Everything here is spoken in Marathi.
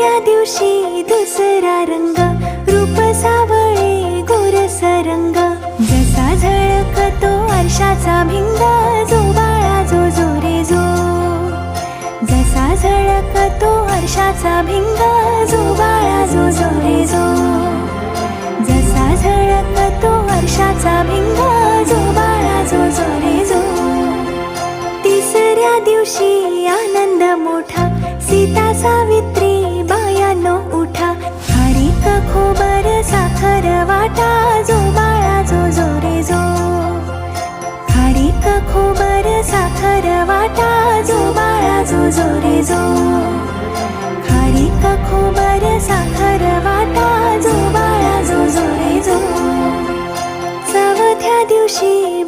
तिसऱ्या दिवशी दुसरा रंग, रूप सावळे गोरस रंग. जसा झळकतो आरशाचा भिंग, जो बाळा जो जो रे जो. जसा झळकतो आरशाचा भिंग, जो बाळा जो जो रे जो. जसा झळकतो आरशाचा भिंग, जो बाळा जो जो रे जो. तिसऱ्या दिवशी आनंद मोठा, सीता सावित्री बायानो उठा. खारीक खोबर साखर वाटा, जो बाळा जो जो रे जो. खारीक खोबर साखर वाटा, जो बाळा जो जो रे जो. खारीक खोबर साखर वाटा, जो बाळा जो जो रे जो. चौथ्या दिवशी